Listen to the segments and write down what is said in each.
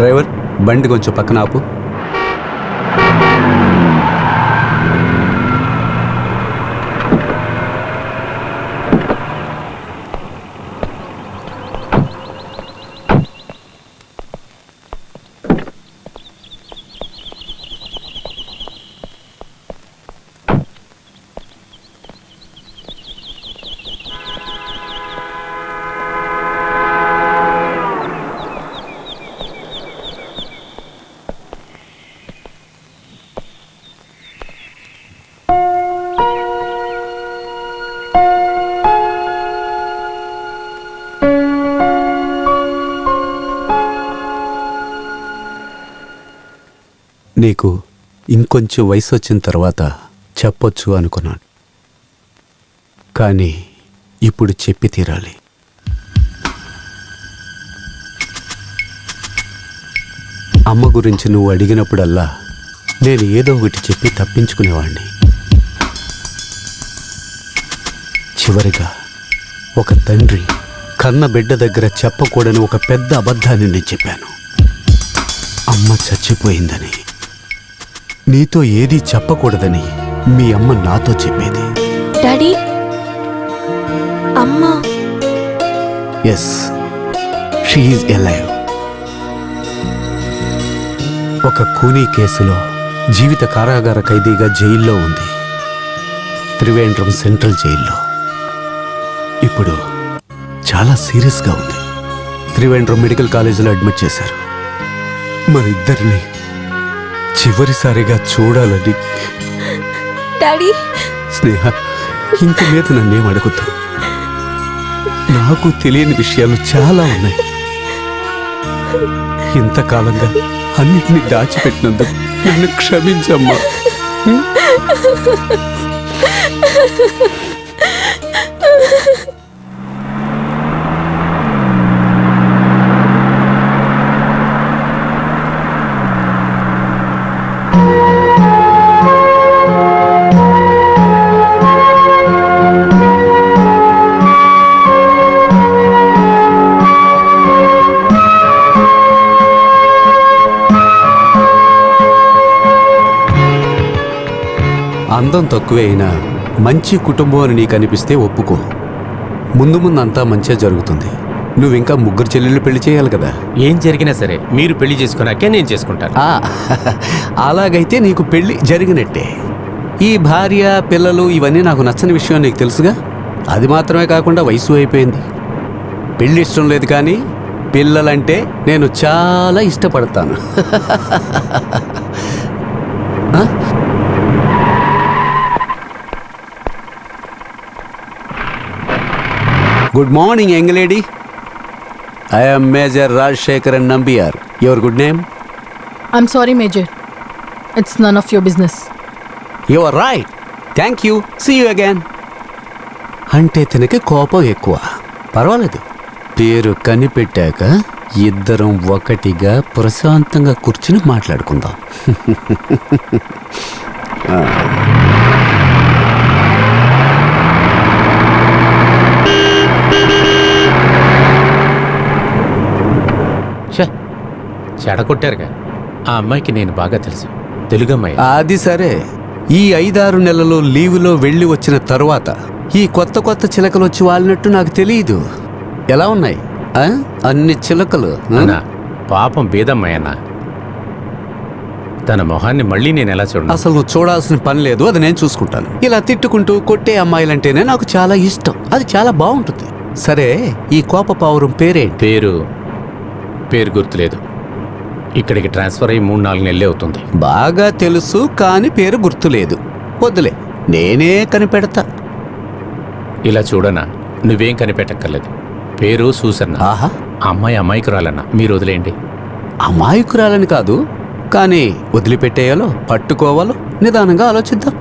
Driver, బండి కొంచెం పక్కన ఆపు. నీకు ఇంకొంచెం వయసు వచ్చిన తర్వాత చెప్పొచ్చు అనుకున్నాను, కానీ ఇప్పుడు చెప్పి తీరాలి. అమ్మ గురించి నువ్వు అడిగినప్పుడల్లా నేను ఏదో ఒకటి చెప్పి తప్పించుకునేవాణ్ణి. చివరిగా ఒక తండ్రి కన్న బిడ్డ దగ్గర చెప్పకూడని ఒక పెద్ద అబద్ధాన్ని నేను చెప్పాను. అమ్మ చచ్చిపోయిందని, నీతో ఏదీ చెప్పకూడదని మీ అమ్మ నాతో చెప్పేది. డాడీ, అమ్మ? Yes, she is alive. ఒక కూనీ కేసులో జీవిత కారాగార ఖైదీగా జైల్లో ఉంది, త్రివేంద్రం సెంట్రల్ జైల్లో. ఇప్పుడు చాలా సీరియస్గా ఉంది. త్రివేంద్రం మెడికల్ కాలేజీలో అడ్మిట్ చేశారు. మనిద్దరిని చివరిసారిగా చూడాలని. డాడీ, స్నేహ, ఇంక మీద నన్నేం అడుగుతా. నాకు తెలియని విషయాలు చాలా ఉన్నాయి. ఇంతకాలంగా అన్నిటినీ దాచిపెట్టినందుకు నన్ను క్షమించమ్మా. అందం తక్కువే అయినా మంచి కుటుంబం అని నీకు అనిపిస్తే ఒప్పుకో. ముందు ముందు అంతా మంచిగా జరుగుతుంది. నువ్వు ఇంకా ముగ్గురు చెల్లెళ్ళు పెళ్లి చేయాలి కదా. ఏం జరిగినా సరే మీరు పెళ్లి చేసుకున్నాకే నేను చేసుకుంటాను. అలాగైతే నీకు పెళ్లి జరిగినట్టే. ఈ భార్య పిల్లలు ఇవన్నీ నాకు నచ్చని విషయం నీకు తెలుసుగా. అది మాత్రమే కాకుండా వయసు అయిపోయింది. పెళ్లి ఇష్టం లేదు, కానీ పిల్లలంటే నేను చాలా ఇష్టపడతాను. Good morning, young lady. I am Major Rajshekaran Nambiar. Your good name? I'm sorry, Major. It's none of your business. You are right. Thank you. See you again. అంటే తనకి కోపం ఎక్కువ. పర్వాలేదు. పేరు కనిపెట్టాక ఇద్దరం ఒకటిగా ప్రశాంతంగా కూర్చుని మాట్లాడుకుందాం. చెడగొట్టారుగా. ఆ అమ్మాయికి నేను బాగా తెలుసు, తెలుగు అమ్మాయి. అది సరే, ఈ 5-6 నెలలు లీవులో వెళ్ళి వచ్చిన తరువాత ఈ కొత్త కొత్త చిలకలు వచ్చి వాలినట్టు నాకు తెలియదు. ఎలా ఉన్నాయి అన్ని చిలకలు? పాపం బేదమ్మాయి అన్న, తన మొహాన్ని మళ్ళీ నేను ఎలా చూడ? అసలు నువ్వు చూడాల్సిన పని లేదు, అది నేను చూసుకుంటాను. ఇలా తిట్టుకుంటూ కొట్టే అమ్మాయిలంటేనే నాకు చాలా ఇష్టం. అది చాలా బాగుంటుంది. సరే, ఈ కోప పావురం పేరు గుర్తులేదు. ఇక్కడికి ట్రాన్స్ఫర్ అయ్యి 3-4 నెలలే అవుతుంది. బాగా తెలుసు, కానీ పేరు గుర్తులేదు. వద్దులే, నేనే కనిపెడతా. ఇలా చూడనా, నువ్వేం కనిపెట్టక్కర్లేదు. పేరు సూసన్న. ఆహా, అమ్మాయి అమాయకురాలన్న, మీరు వదిలేయండి. అమాయకురాలని కాదు, కానీ వదిలిపెట్టేయాలో పట్టుకోవాలో నిదానంగా ఆలోచిద్దాం.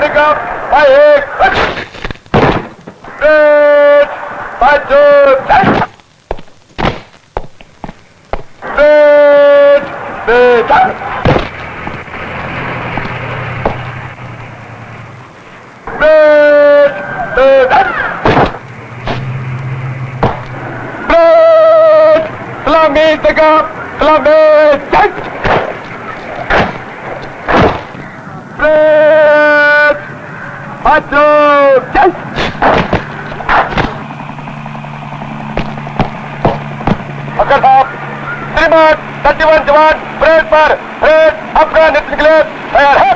pickup by 1. Bridge by 2. Bridge. Bridge. Bridge. Bridge. Bridge. Salami pickup. Salami. Bridge. By 2. अगर आप श्रीमान 31 जवान परेड पर परेड अफगान नेतृत्व के लिए तैयार है।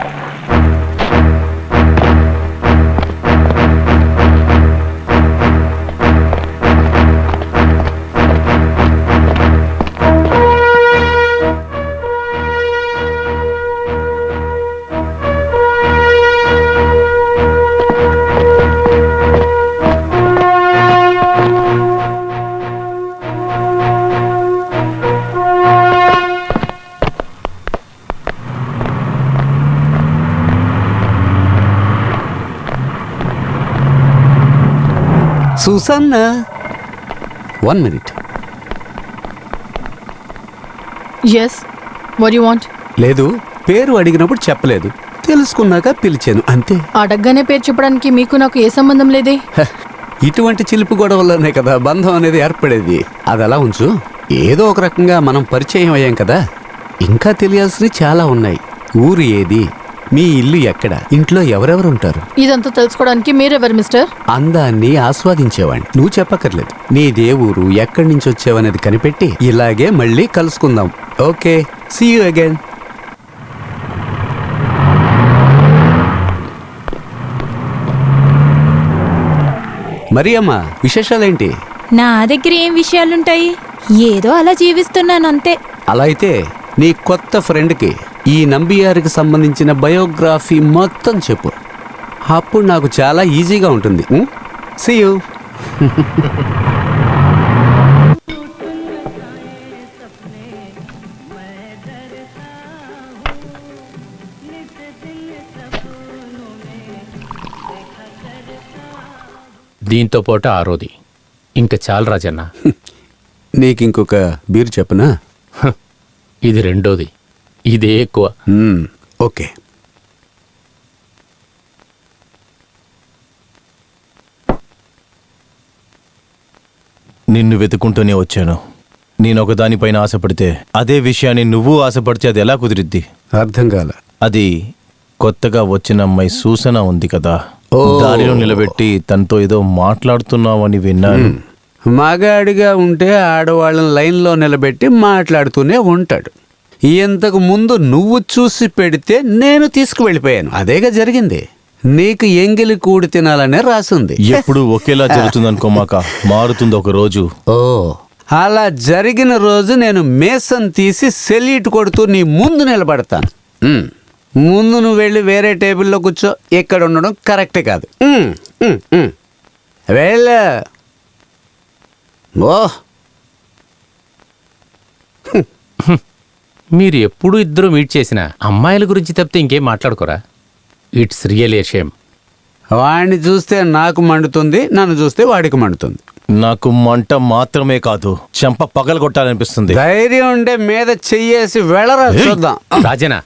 Susanna 1 minute. Yes. What do you want? లేదు, పేరు అడిగినప్పుడు చెప్పలేదు, తెలుసుకున్నాక పిలిచాను అంతే. అడగగానే పేరు చెప్పడానికి మీకు నాకు ఏ సంబంధం లేదే. హ, ఇటువంటి చిలుపు గొడవల్లోనే కదా బంధం అనేది ఏర్పడేది. అది అలా ఉంచు. ఏదో ఒక రకంగా మనం పరిచయం అయ్యాం కదా, ఇంకా తెలియాల్సినవి చాలా ఉన్నాయి. ఊరు ఏది, మీ ఇల్లు ఎక్కడ, ఇంట్లో ఎవరెవరు ఉంటారు, ఇదంతా తెలుసుకోవడానికి మీరెవరు మిస్టర్? అందాన్ని ఆస్వాదించేవాణ్ణి. నువ్వు చెప్పక్కర్లేదు. నీదే ఊరు, ఎక్కడి నుంచి వచ్చావనేది కనిపెట్టి ఇలాగే మళ్ళీ కలుసుకుందాం. Okay, see you again. మరి అమ్మ, విశేషాలేంటి? నా దగ్గర ఏం విషయాలుంటాయి, ఏదో అలా జీవిస్తున్నాను అంతే. అలా అయితే నీ కొత్త ఫ్రెండ్కి ఈ నంబియారికి సంబంధించిన బయోగ్రఫీ మొత్తం చెప్పు. అప్పుడు నాకు చాలా ఈజీగా ఉంటుంది. See you. దీంతో పాటు ఆరోది. ఇంకా చాలు రాజన్న. నీకు ఇంకొక బీర్ చెప్పనా? హ, ఇది రెండోది, ఇదే ఎక్కువ. ఓకే. నిన్ను వెతుకుంటూనే వచ్చాను. నేను ఒకదానిపైన ఆశపడితే అదే విషయాన్ని నువ్వు ఆశపడితే అది ఎలా కుదిరిద్ది? అర్థం కాల. అది కొత్తగా వచ్చిన అమ్మాయి సూసన ఉంది కదా, ఓ. దారిలో నిలబెట్టి తనతో ఏదో మాట్లాడుతున్నావని విన్నాను. మగాడిగా ఉంటే ఆడవాళ్ళని లైన్లో నిలబెట్టి మాట్లాడుతూనే ఉంటాడు. ఇంతకు ముందు నువ్వు చూసి పెడితే నేను తీసుకువెళ్ళిపోయాను. అదేగా జరిగింది. నీకు ఎంగిలి కూడి తినాలనే రాసుంది. ఎప్పుడు ఒకేలా జరుగుతుందనుకోమాక, మారుతుంది ఒక రోజు. ఓ, అలా జరిగిన రోజు నేను మేసం తీసి సెల్యూట్ కొడుతూ నీ ముందు నిలబడతాను. ముందు నువ్వు వెళ్ళి వేరే టేబుల్లో కూర్చో. ఇక్కడ ఉండడం కరెక్టే కాదు. వెళ్ళ. ఓ, మీరు ఎప్పుడు ఇద్దరు మీట్ చేసిన అమ్మాయిల గురించి తప్పితే ఇంకేం మాట్లాడుకోరా? It's real a shame. వాడిని చూస్తే నాకు మండుతుంది, నన్ను చూస్తే వాడికి మండుతుంది. నాకు మంట మాత్రమే కాదు, చెంప పగలగొట్టాలనిపిస్తుంది. ధైర్యం ఉంటే మీద చెయ్యేసి వెళ్ళరా చూద్దాం. రాజనా,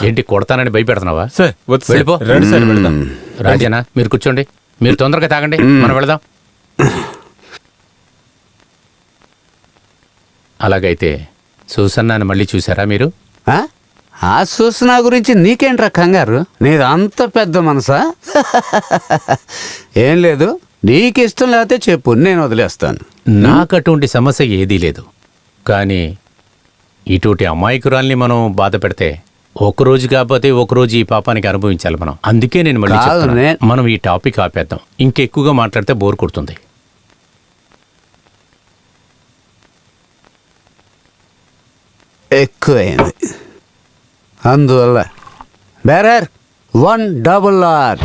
ఏంటి కొడతానని భయపెడుతున్నావా? సార్, వద్దు సార్. వెళ్ళిపో. రండి సార్, వెళ్దాం. రాజనా, మీరు కూర్చోండి. మీరు తొందరగా తాగండి, మనం వెళదాం. అలాగైతే సూసన్నాను మళ్ళీ చూసారా మీరు? ఆ సూసన గురించి నీకేంట్రా కంగారు? నీది అంత పెద్ద మనసా? ఏం లేదు, నీకు ఇష్టం లేకపోతే చెప్పు, నేను వదిలేస్తాను. నాకు అటువంటి సమస్య ఏదీ లేదు. కానీ ఇటువంటి అమాయకురాల్ని మనం బాధ పెడితే ఒకరోజు కాకపోతే ఒకరోజు ఈ పాపానికి అనుభవించాలి మనం. అందుకే నేను మళ్ళీ కాదు, చెప్తున్నా, మనం ఈ టాపిక్ ఆపేద్దాం. ఇంకెక్కువగా మాట్లాడితే బోర్ కొడుతుంది. ఎక్కువైంది. అందువల్ల బేరర్ 1 డబుల్ ఆర్.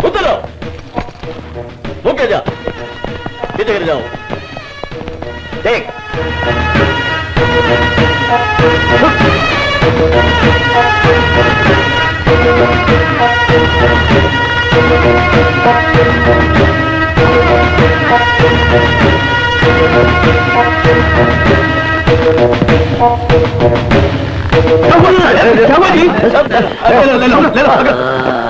उतरो ओके जा पीछे गिर जाओ देख ले लो